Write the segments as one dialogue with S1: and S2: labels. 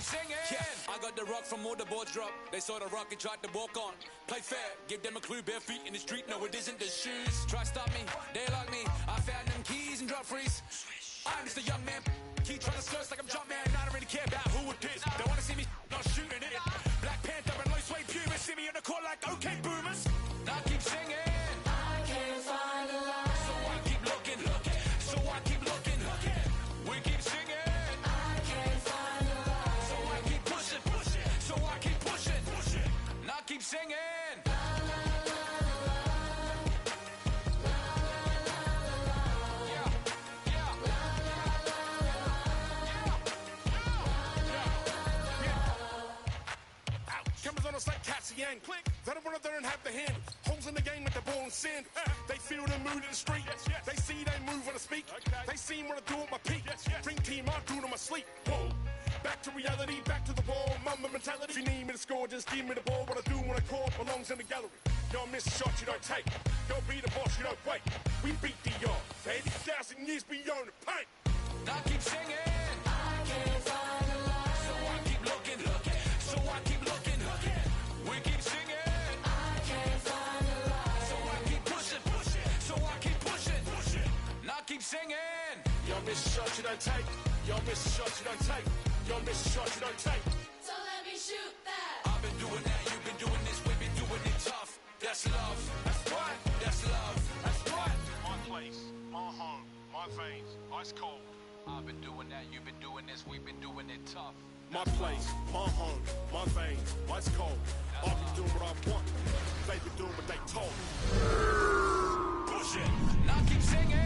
S1: singing. Yeah, I got the rock from all the boards drop. They saw the rock and tried to walk on. Play fair, give them a clue. Bare feet in the street. No, it isn't the shoes. Try stop me, they like me. I found them keys and drop freeze. I'm just a young man. Keep trying to search like I'm Jumpman. I don't really care about who it is. They wanna see me not shooting it. Black Panther and low suede pumas. See me on the court like okay boomers. Now I keep singing. I can't find a line. So I keep looking. So I keep looking. We keep singing. I can't find a line. So I keep pushing. So I keep pushing. Now I keep singing.
S2: Like Cassian, click. They don't wanna there and have the hand. Holes in the game with the ball and sand. They feel the mood in the street. They see they move when I speak. They see what I do at my peak. Dream team, I do it on my sleep. Whoa. Back to reality, back to the wall. Mamba mentality. If you need me to score, just give me the ball. What I do when I call belongs in the gallery. Don't miss a shot you don't take. Don't be the boss you don't wait. We beat the odds. 80,000 years beyond the pain.
S1: Now I keep singing. I can't find a line. So I keep looking. So I keep looking. We keep singing. I can't find a line. So I keep pushing. So I keep pushing. Now I keep singing.
S2: You don't miss a shot you don't take. You don't miss a shot you don't take. You don't miss a shot you don't take.
S3: So let me shoot that.
S1: I've been doing that. You've been doing this. We've been doing it tough. That's love. That's right. That's love. That's right.
S2: My place, my home, my veins, ice cold.
S1: I've been doing that. You've been doing this. We've been doing it tough.
S2: My place, my home, my veins, ice cold. I've been doing what I want. They've been doing what they told.
S1: Push it. Now keep singing.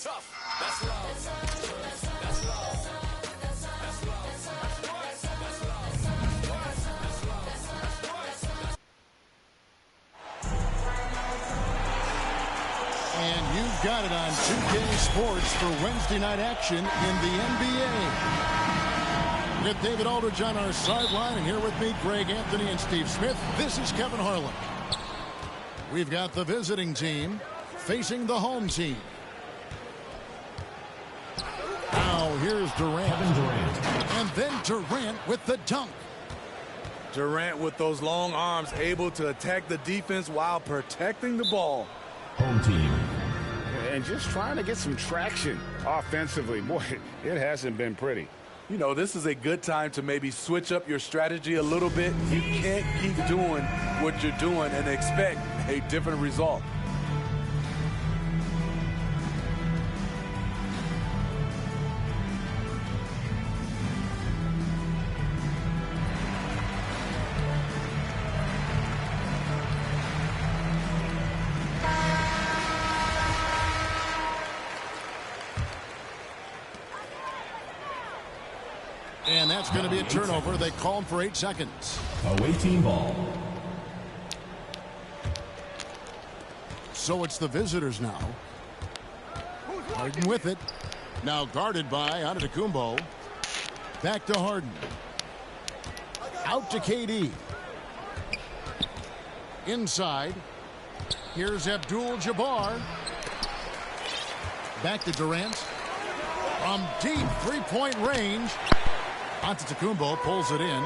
S1: Tough. That's love. That's love. That's love. That's love. That's love.
S4: And you've got it on 2K Sports for Wednesday night action in the NBA. With David Aldridge on our sideline, and here with me, Greg Anthony and Steve Smith. This is Kevin Harlan. We've got the visiting team facing the home team. Now here's Durant.
S5: Kevin Durant.
S4: And then Durant with the dunk.
S6: Durant with those long arms, able to attack the defense while protecting the ball.
S5: Home team.
S7: And just trying to get some traction offensively. Boy, it hasn't been pretty.
S6: You know, this is a good time to maybe switch up your strategy a little bit. You can't keep doing what you're doing and expect a different result.
S4: And that's going to be a turnover. They called for 8 seconds.
S5: Away team ball.
S4: So it's the visitors now. Harden with it. Now guarded by Antetokounmpo. Back to Harden. Out to KD. Inside. Here's Abdul-Jabbar. Back to Durant. From deep three-point range. Antetokounmpo pulls it in.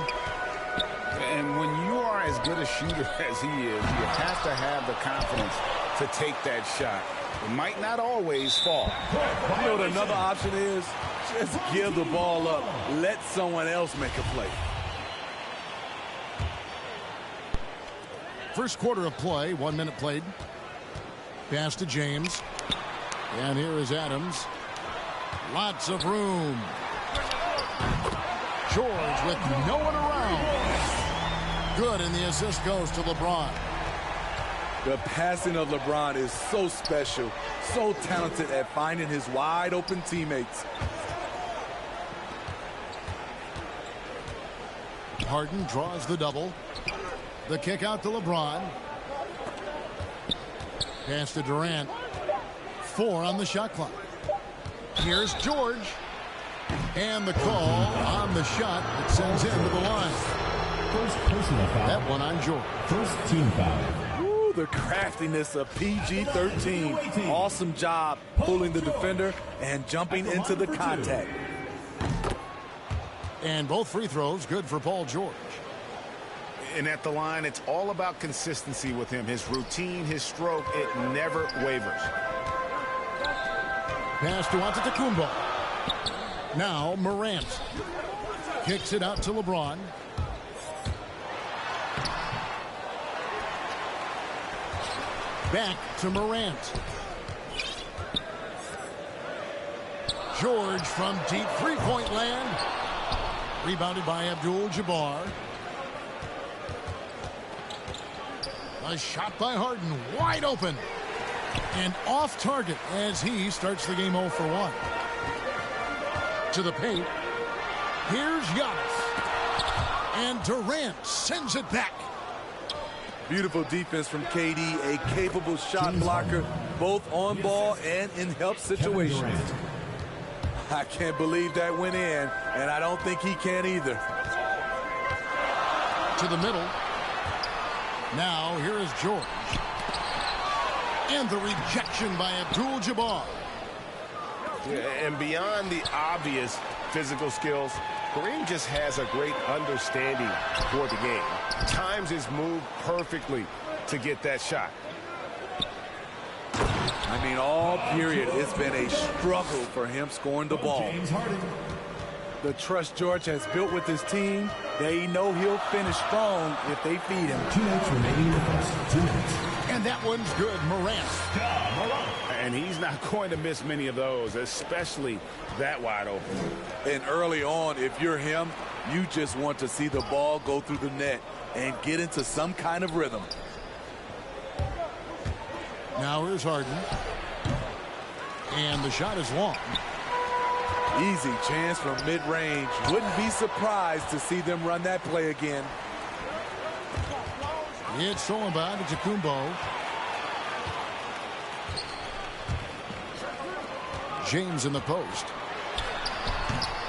S7: And when you are as good a shooter as he is, you have to have the confidence to take that shot. It might not always fall.
S6: You know what another option is? Just give the ball up. Let someone else make a play.
S4: First quarter of play, 1 minute played. Pass to James. And here is Adams. Lots of room. George with no one around. Good, and the assist goes to LeBron.
S6: The passing of LeBron is so special, so talented at finding his wide open teammates.
S4: Harden draws the double. The kick out to LeBron. Pass to Durant. 4 on the shot clock. Here's George. And the call on the shot that sends him to the line.
S5: First personal foul.
S4: That one on George.
S5: First team foul.
S6: Ooh, the craftiness of PG-13. Awesome job pulling the defender and jumping into the contact.
S4: And both free throws good for Paul George.
S7: And at the line, it's all about consistency with him. His routine, his stroke, it never wavers.
S4: Pass to Antetokounmpo. Now Morant. Kicks it out to LeBron. Back to Morant. George from deep three-point land. Rebounded by Abdul-Jabbar. A shot by Harden, wide open. And off target as he starts the game 0 for 1. To the paint. Here's Giannis. And Durant sends it back.
S6: Beautiful defense from KD, a capable shot blocker, both on ball and in help situations. I can't believe that went in, and I don't think he can either.
S4: To the middle. Now, here is George. And the rejection by Abdul-Jabbar.
S7: And beyond the obvious physical skills, Kareem just has a great understanding for the game. Times his move perfectly to get that shot.
S6: I mean, all period, it's been a struggle for him scoring the ball. The trust George has built with his team, they know he'll finish strong if they feed him.
S5: 2 minutes remaining in the first. 2 minutes.
S4: And that one's good, Morant.
S7: And he's not going to miss many of those, especially that wide open.
S6: And early on, if you're him, you just want to see the ball go through the net and get into some kind of rhythm.
S4: Now here's Harden. And the shot is long.
S6: Easy chance from mid-range. Wouldn't be surprised to see them run that play again.
S4: It's thrown by Antetokounmpo. James in the post.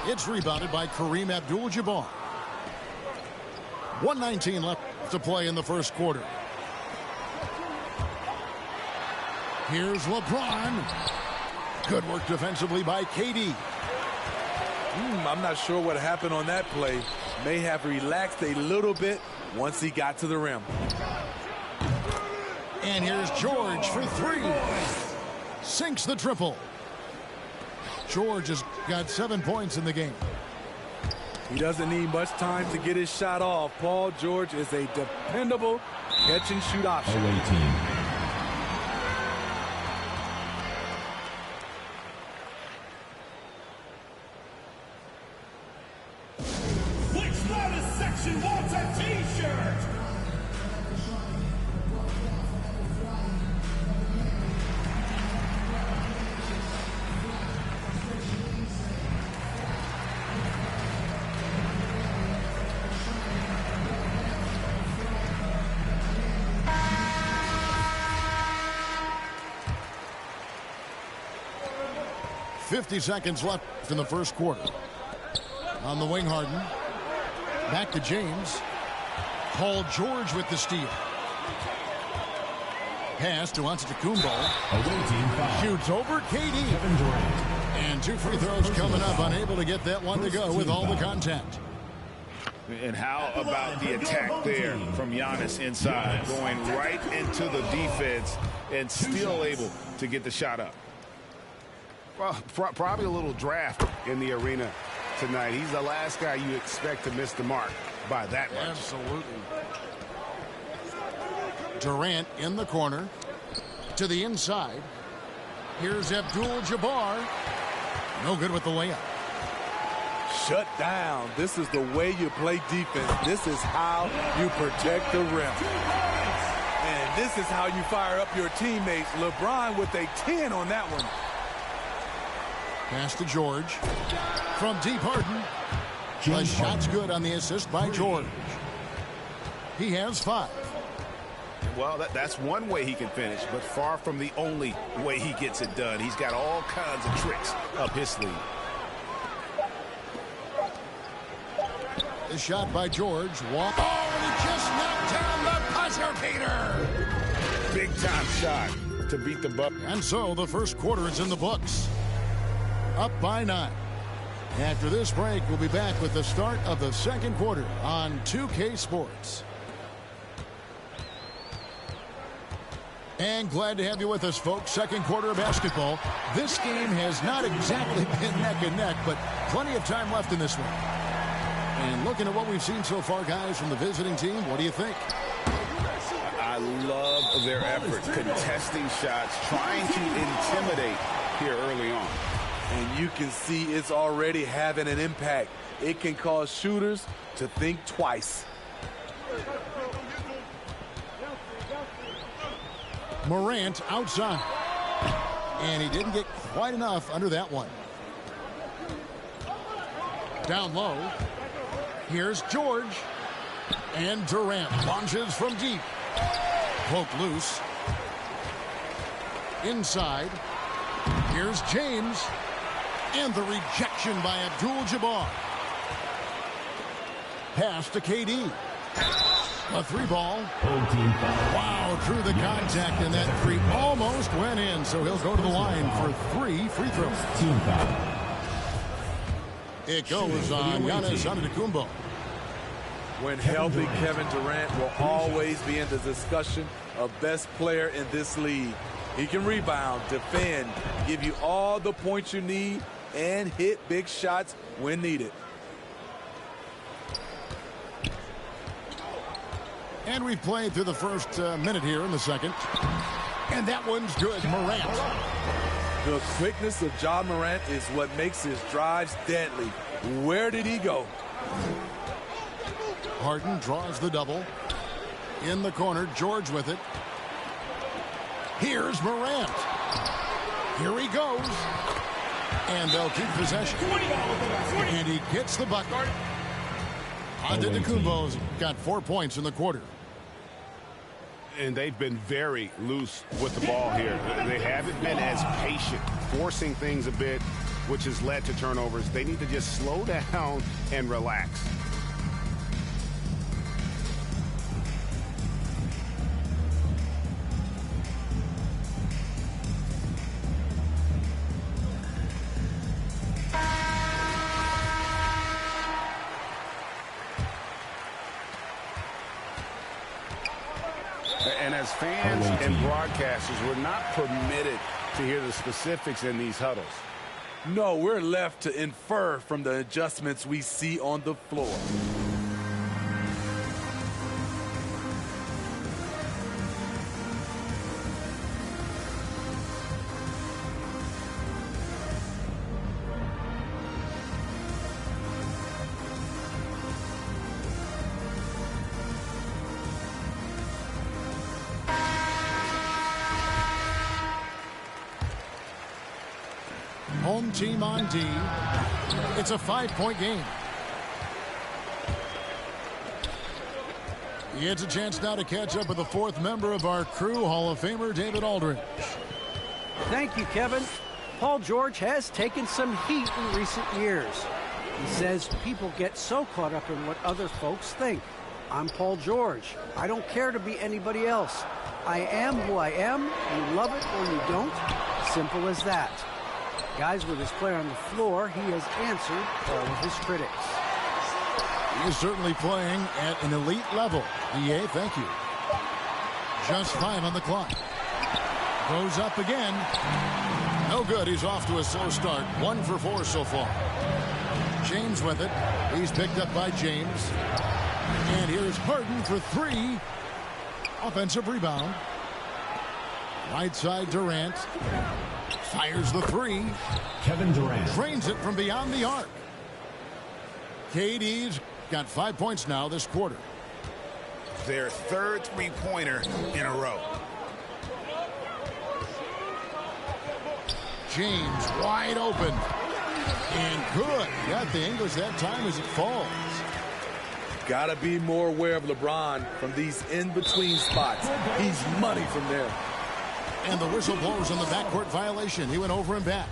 S4: It's rebounded by Kareem Abdul-Jabbar. 1:19 left to play in the first quarter. Here's LeBron. Good work defensively by KD.
S6: I'm not sure what happened on that play. May have relaxed a little bit once he got to the rim.
S4: And here's George for 3. Sinks the triple. George has got 7 points in the game.
S6: He doesn't need much time to get his shot off. Paul George is a dependable catch-and-shoot option.
S5: Away team.
S8: Which latest section wants a t-shirt?
S4: .50 seconds left in the first quarter. On the wing, Harden. Back to James. Paul George with the steal. Pass to Antetokounmpo.
S5: Away team foul.
S4: Shoots over KD.
S5: Kevin Durant.
S4: And 2 free throws coming up. Unable to get that one to go with all the contact.
S7: And how about the attack there from Giannis inside, going right into the defense and still able to get the shot up. Well, probably a little draft in the arena tonight. He's the last guy you expect to miss the mark by that much.
S4: Absolutely. Durant in the corner. To the inside. Here's Abdul-Jabbar. No good with the layup.
S6: Shut down. This is the way you play defense. This is how you protect the rim. And this is how you fire up your teammates. LeBron with a 10 on that one.
S4: Pass to George. From deep, Harden. The shot's good on the assist by George. He has 5.
S7: Well, that's one way he can finish, but far from the only way he gets it done. He's got all kinds of tricks up his sleeve.
S4: The shot by George. Oh, and he just knocked down the buzzer beater.
S7: Big time shot to beat the Bucks.
S4: And so the first quarter is in the books. Up by 9. After this break, we'll be back with the start of the second quarter on 2K Sports. And glad to have you with us, folks. Second quarter of basketball. This game has not exactly been neck and neck, but plenty of time left in this one. And looking at what we've seen so far, guys, from the visiting team, what do you think?
S7: I love their effort, contesting shots, trying to intimidate here early on.
S6: And you can see it's already having an impact. It can cause shooters to think twice.
S4: Morant outside. And he didn't get quite enough under that one. Down low. Here's George. And Durant launches from deep. Poked loose. Inside. Here's James. And the rejection by Abdul-Jabbar. Pass to KD. A 3-ball. Wow, through the contact, and that 3 almost went in, so he'll go to the line for 3 free throws. It goes on Giannis Antetokounmpo.
S6: When healthy, Kevin Durant will always be in the discussion of best player in this league. He can rebound, defend, give you all the points you need, and hit big shots when needed.
S4: And we've played through the first minute here in the second. And that one's good. Morant.
S6: The quickness of Ja Morant is what makes his drives deadly. Where did he go?
S4: Harden draws the double. In the corner, George with it. Here's Morant. Here he goes. And they'll keep possession. And he gets the bucket. Antetokounmpo's got 4 points in the quarter.
S7: And they've been very loose with the ball here. They haven't been as patient, forcing things a bit, which has led to turnovers. They need to just slow down and relax. And as fans and broadcasters, we're not permitted to hear the specifics in these huddles.
S6: No, we're left to infer from the adjustments we see on the floor.
S4: Home team on D. It's a 5-point game. He gets a chance now to catch up with the 4th member of our crew, Hall of Famer David Aldridge.
S9: Thank you, Kevin. Paul George has taken some heat in recent years. He says people get so caught up in what other folks think. I'm Paul George. I don't care to be anybody else. I am who I am. You love it or you don't. Simple as that. Guys, with his player on the floor, he has answered all of his critics.
S4: He is certainly playing at an elite level. EA, thank you. Just 5 on the clock. Goes up again. No good. He's off to a slow start. 1 for 4 so far. James with it. He's picked up by James. And here's Harden for 3. Offensive rebound. Right side Durant. Fires the 3.
S5: Kevin Durant
S4: Drains it from beyond the arc. KD's got 5 points now this quarter.
S7: Their 3rd three-pointer in a row.
S4: James wide open. And good. Got the English that time as it falls.
S6: Got to be more aware of LeBron from these in-between spots. He's money from there.
S4: And the whistle blows on the backcourt violation. He went over and back.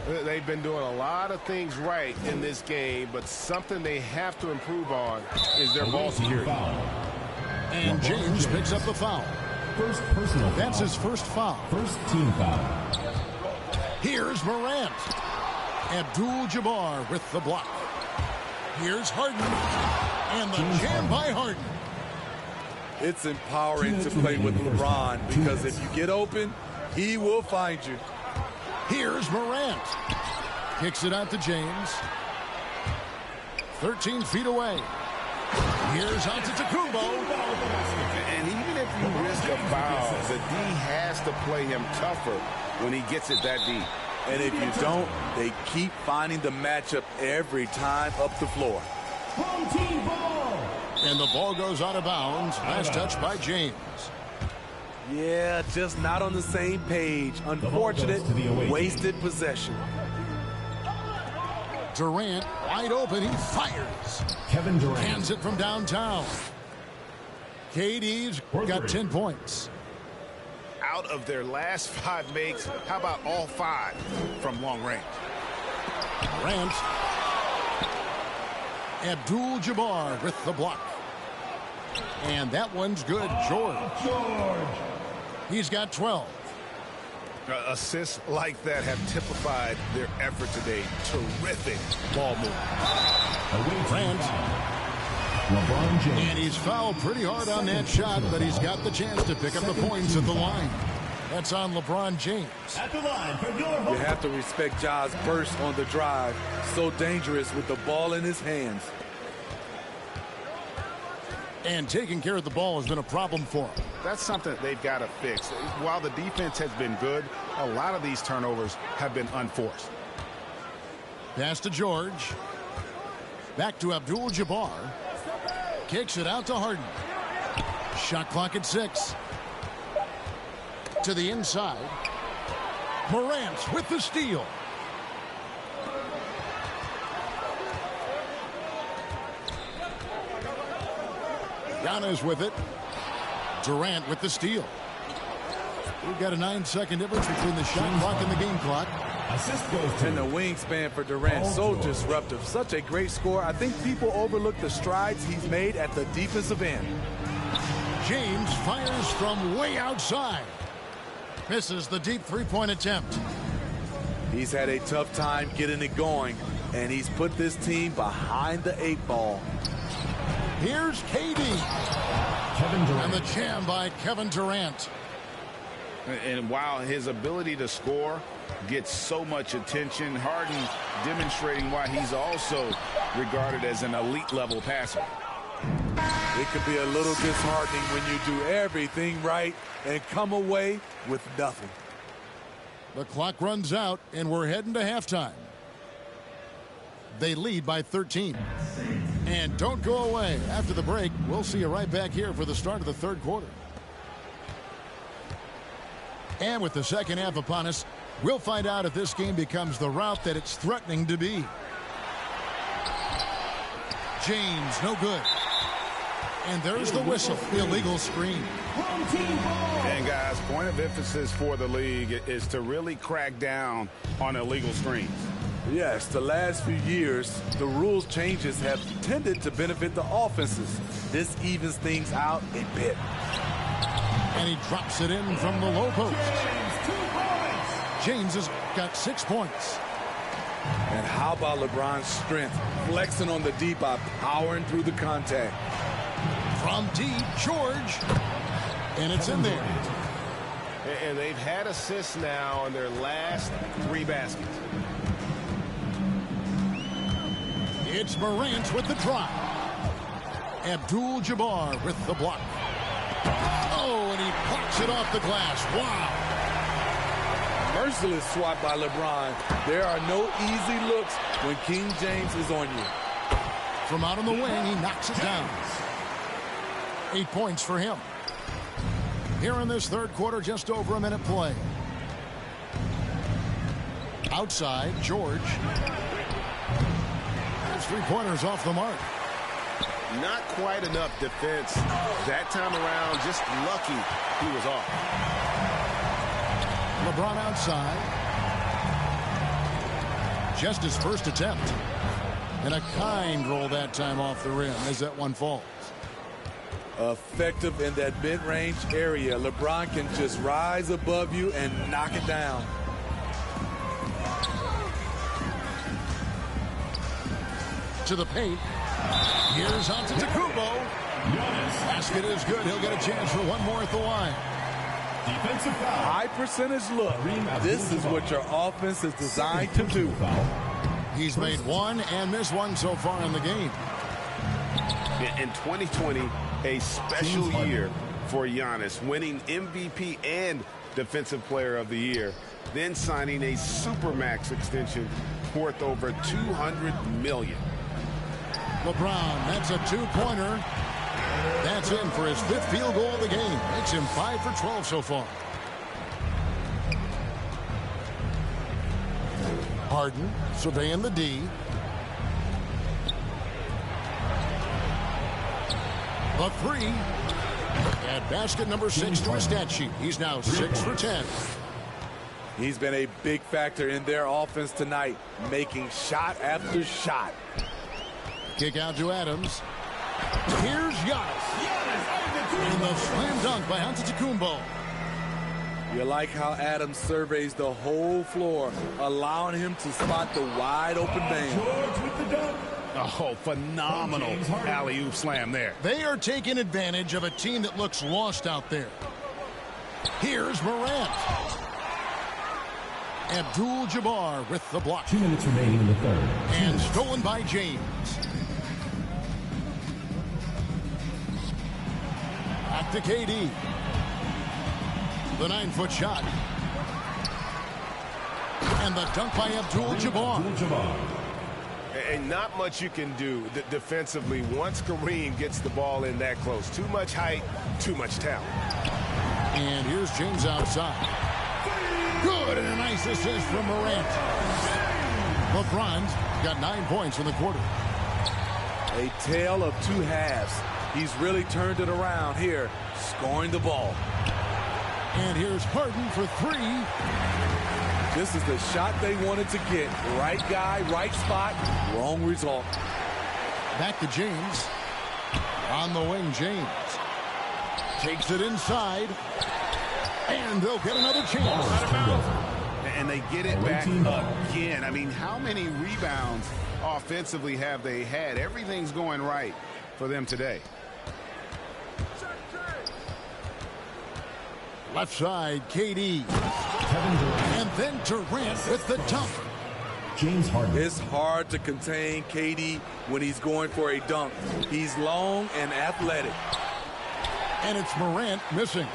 S7: They've been doing a lot of things right in this game, but something they have to improve on is their ball security.
S4: And James picks up the foul.
S5: First personal foul.
S4: That's his first foul.
S5: First team foul.
S4: Here's Morant. Abdul-Jabbar with the block. Here's Harden. And the jam by Harden.
S6: It's empowering to play with LeBron because if you get open, he will find you.
S4: Here's Morant. Kicks it out to James. 13 feet away. Here's Antetokounmpo.
S7: And even if you risk a foul, the D has to play him tougher when he gets it that deep.
S6: And if you don't, they keep finding the matchup every time up the floor.
S5: Home team ball.
S4: And the ball goes out of bounds. Last touch by James.
S6: Yeah, just not on the same page. Unfortunate, wasted possession.
S4: Durant wide open. He fires.
S5: Kevin Durant.
S4: Hands it from downtown. KD's got 10 points.
S7: Out of their last 5 makes, how about all 5 from long range?
S4: Durant. Abdul-Jabbar with the block. And that one's good. George. He's got 12.
S7: Assists like that have typified their effort today. Terrific ball movement.
S4: Durant.
S5: LeBron James.
S4: And he's fouled pretty hard on that shot, but he's got the chance to pick up the points at the line. That's on LeBron James.
S8: At the line for your
S6: You have to respect Ja's burst on the drive. So dangerous with the ball in his hands.
S4: And taking care of the ball has been a problem for him.
S7: That's something they've got to fix. While the defense has been good, a lot of these turnovers have been unforced.
S4: Pass to George. Back to Abdul-Jabbar. Kicks it out to Harden. Shot clock at 6. To the inside. Morant with the steal. Giannis with it. Durant with the steal. We've got a 9-second difference between the shot clock and the game clock.
S5: Assist goes to.
S6: And the wingspan for Durant, so disruptive. Such a great score. I think people overlook the strides he's made at the defensive end.
S4: James fires from way outside. Misses the deep three-point attempt.
S6: He's had a tough time getting it going, and he's put this team behind the 8 ball.
S4: Here's KD.
S5: Kevin Durant.
S4: And the jam by Kevin Durant.
S7: And while his ability to score gets so much attention, Harden demonstrating why he's also regarded as an elite-level passer.
S6: It can be a little disheartening when you do everything right and come away with nothing.
S4: The clock runs out, and we're heading to halftime. They lead by 13. And don't go away. After the break, we'll see you right back here for the start of the third quarter. And with the second half upon us, we'll find out if this game becomes the rout that it's threatening to be. James, no good. And there's the whistle, illegal screen.
S7: And guys, point of emphasis for the league is to really crack down on illegal screens.
S6: Yes, the last few years, the rules changes have tended to benefit the offenses. This evens things out a bit.
S4: And he drops it in from the low post. James has got 6 points.
S6: And how about LeBron's strength, flexing on the D by powering through the contact.
S4: From deep, George. And it's in there.
S7: And they've had assists now on their last 3 baskets.
S4: It's Morant with the drive. Abdul-Jabbar with the block. Oh, and he pops it off the glass. Wow.
S6: Merciless swat by LeBron. There are no easy looks when King James is on you.
S4: From out on the wing, he knocks it down. 8 points for him. Here in this third quarter, just over a minute play. Outside, George. That's 3-pointers off the mark.
S7: Not quite enough defense that time around. Just lucky he was off.
S4: LeBron outside. just his first attempt. And a kind roll that time off the rim as that one falls.
S6: Effective in that mid-range area. LeBron can just rise above you and knock it down.
S4: To the paint. Here's Antetokounmpo. Basket is good. He'll get a chance for one more at the line.
S5: Defensive foul.
S6: High percentage look. This is what your offense is designed to do.
S4: He's made one and missed one so far in the game.
S7: In 2020, a special year for Giannis, winning MVP and Defensive Player of the Year, then signing a Supermax extension worth over $200 million.
S4: LeBron, that's a two-pointer. That's in for his 5th field goal of the game. Makes him 5 for 12 so far. Harden surveying the D. The 3. At basket number 6 to his stat sheet. He's now 6 for 10.
S6: He's been a big factor in their offense tonight, making shot after shot.
S4: Kick out to Adams. Here's Giannis. And the slam dunk by Antetokounmpo.
S6: You like how Adams surveys the whole floor, allowing him to spot the wide open man.
S5: George with the dunk.
S7: Oh, phenomenal alley-oop slam there.
S4: They are taking advantage of a team that looks lost out there. Here's Morant. Abdul-Jabbar with the block.
S5: 2 minutes remaining in the third.
S4: And stolen by James. Back to KD. The 9-foot shot. And the dunk by Abdul-Jabbar.
S7: And not much you can do defensively once Kareem gets the ball in that close. Too much height, too much talent.
S4: And here's James outside. Good, and a nice assist from Morant. LeBron's got 9 points in the quarter.
S6: A tale of two halves. He's really turned it around here, scoring the ball.
S4: And here's Harden for 3.
S6: This is the shot they wanted to get. Right guy, right spot, wrong result.
S4: Back to James. On the wing, James. Takes it inside. And they'll get another chance.
S7: And they get it back again. I mean, how many rebounds offensively have they had? Everything's going right for them today.
S4: Left side, KD. And then Durant with the dunk.
S5: James Harden.
S6: It's hard to contain KD when he's going for a dunk. He's long and athletic.
S4: And it's Morant missing.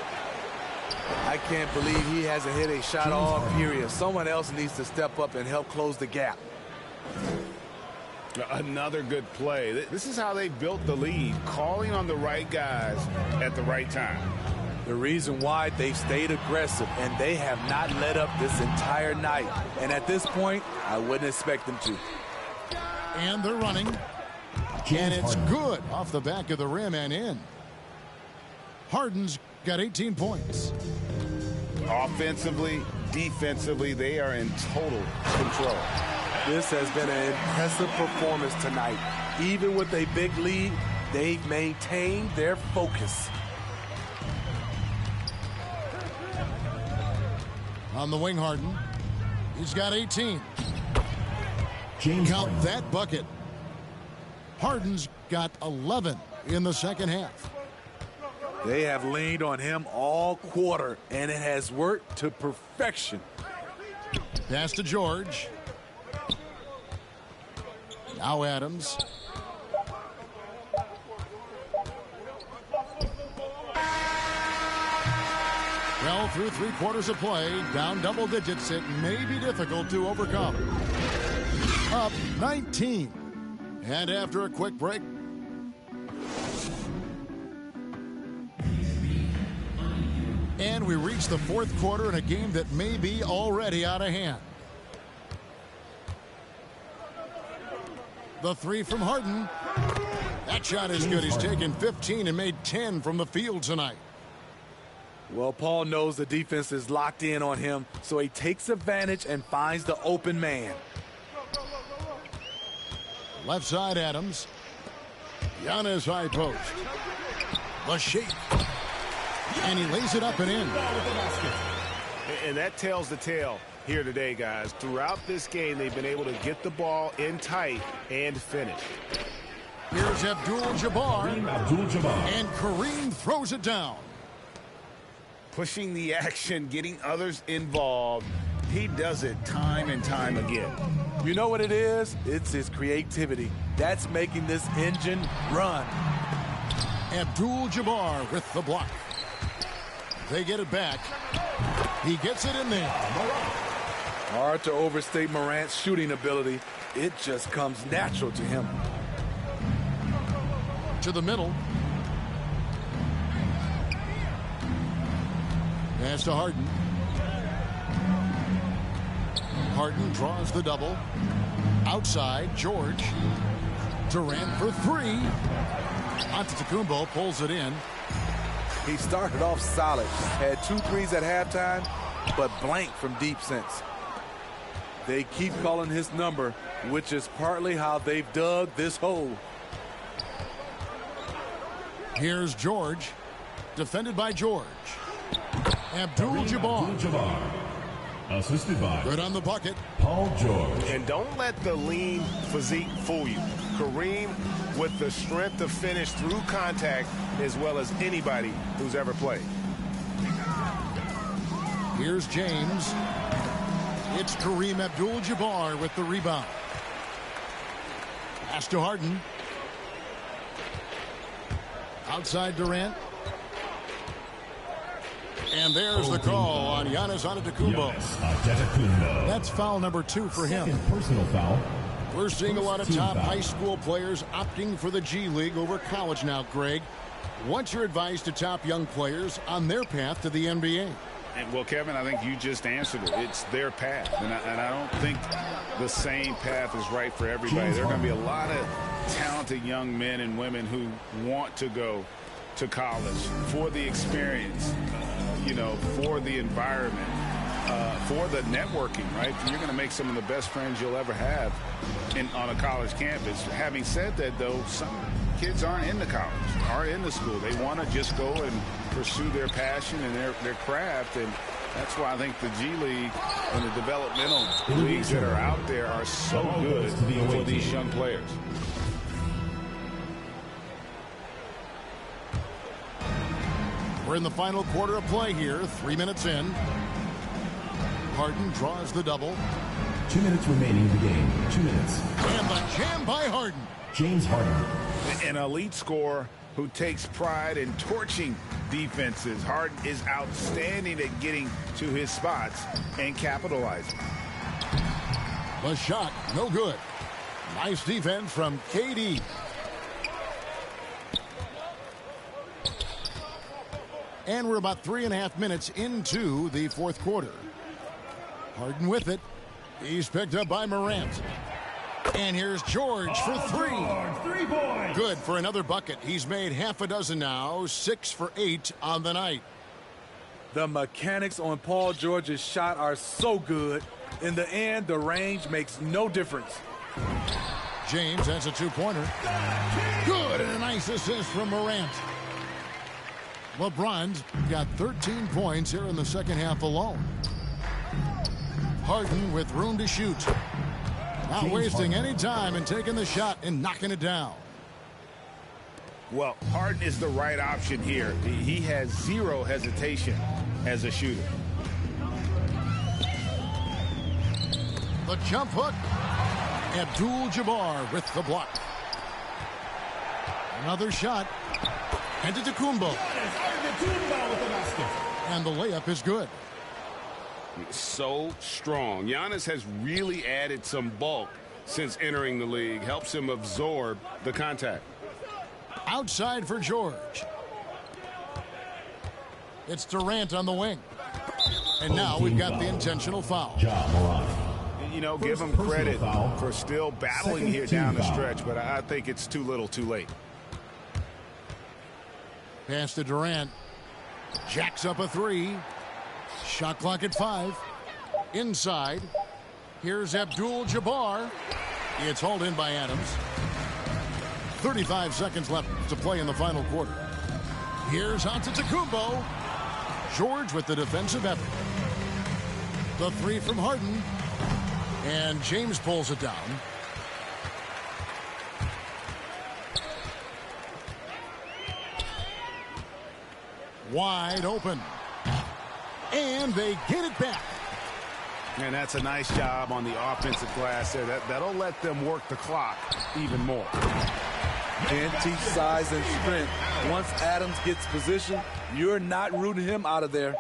S6: I can't believe he hasn't hit a shot all period. Someone else needs to step up and help close the gap.
S7: Another good play. This is how they built the lead, calling on the right guys at the right time.
S6: The reason why they've stayed aggressive, and they have not let up this entire night. And at this point, I wouldn't expect them to.
S4: And they're running. And it's good off the back of the rim and in. Harden's got 18 points.
S7: Offensively, defensively, they are in total control.
S6: This has been an impressive performance tonight. Even with a big lead, they've maintained their focus.
S4: On the wing, Harden. He's got 18.
S5: James
S4: Count
S5: Harden.
S4: that bucket. Harden's got 11 in the second half.
S6: They have leaned on him all quarter, and it has worked to perfection.
S4: Pass to George. Now Adams. Well, through 3 quarters of play, down double digits, it may be difficult to overcome. Up 19. And after a quick break. And we reach the 4th quarter in a game that may be already out of hand. The 3 from Harden. That shot is good. He's taken 15 and made 10 from the field tonight.
S6: Well, Paul knows the defense is locked in on him, so he takes advantage and finds the open man.
S4: Left side, Adams. Giannis high post. The shake. And he lays it up and in.
S10: And that tells the tale here today, guys. Throughout this game, they've been able to get the ball in tight and finish.
S4: Here's Abdul-Jabbar. And Kareem throws it down.
S7: Pushing the action, getting others involved. He does it time and time again.
S6: You know what it is? It's his creativity. That's making this engine run.
S4: Abdul-Jabbar with the block. They get it back. He gets it in there.
S6: Hard to overstate Morant's shooting ability. It just comes natural to him.
S4: To the middle. Pass to Harden. Harden draws the double. Outside, George. Durant for three. Antetokounmpo pulls it in.
S6: He started off solid. Had 2 threes at halftime, but blank from deep since. They keep calling his number, which is partly how they've dug this hole.
S4: Here's George. Defended by George. Abdul-Jabbar.
S8: Assisted by
S4: Good on the bucket.
S8: Paul George.
S10: And don't let the lean physique fool you. Kareem with the strength to finish through contact as well as anybody who's ever played.
S4: Here's James. It's Kareem Abdul-Jabbar with the rebound. Pass to Harden. Outside Durant. And there's the call on Giannis Antetokounmpo. That's foul number 2 for him.
S8: Second personal foul.
S4: We're seeing a lot of top high school players opting for the G League over college now, Greg. What's your advice to top young players on their path to the NBA?
S7: And, well, Kevin, I think you just answered it. It's their path. And I don't think the same path is right for everybody. There are going to be a lot of talented young men and women who want to go to college for the experience, you know, for the environment, for the networking, right? You're going to make some of the best friends you'll ever have on a college campus. Having said that, though, some kids aren't into college, aren't into school. They want to just go and pursue their passion and their craft, and that's why I think the G League and the developmental leagues that are out there are so good for these young players.
S4: We're in the final quarter of play here, 3 minutes in. Harden draws the double.
S5: 2 minutes remaining in the game. 2 minutes.
S4: And the jam by Harden.
S5: James Harden.
S7: An elite scorer who takes pride in torching defenses. Harden is outstanding at getting to his spots and capitalizing.
S4: The shot, no good. Nice defense from KD. And we're about 3.5 minutes into the fourth quarter. Harden with it. He's picked up by Morant. And here's George for three.
S8: 3 points.
S4: Good for another bucket. He's made half a dozen now, 6 for 8 on the night.
S6: The mechanics on Paul George's shot are so good. In the end, the range makes no difference.
S4: James has a 2-pointer. Good, and a nice assist from Morant. LeBron's got 13 points here in the second half alone. Harden with room to shoot. Not wasting any time and taking the shot and knocking it down.
S7: Well, Harden is the right option here. He has zero hesitation as a shooter.
S4: The jump hook. Abdul-Jabbar with the block. Another shot. Antetokounmpo. And the layup is good.
S11: So strong. Giannis has really added some bulk since entering the league. Helps him absorb the contact.
S4: Outside for George. It's Durant on the wing. And now we've got the intentional foul.
S7: You know, give him credit for still battling here down the stretch, but I think it's too little too late.
S4: Pass to Durant. Jacks up a 3. Shot clock at 5. Inside. Here's Abdul-Jabbar. It's hauled in by Adams. 35 seconds left to play in the final quarter. Here's Antetokounmpo. George with the defensive effort. The three from Harden. And James pulls it down. Wide open. And they get it back.
S11: And that's a nice job on the offensive glass there. That'll let them work the clock even more.
S6: Can't teach size and strength. Once Adams gets position, you're not rooting him out of there.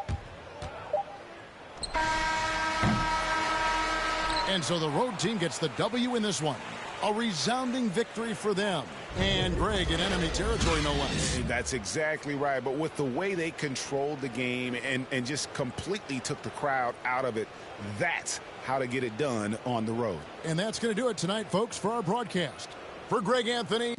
S4: And so the road team gets the W in this one. A resounding victory for them. And Greg in enemy territory, no less.
S11: That's exactly right. But with the way they controlled the game and just completely took the crowd out of it, that's how to get it done on the road.
S4: And that's going to do it tonight, folks, for our broadcast. For Greg Anthony.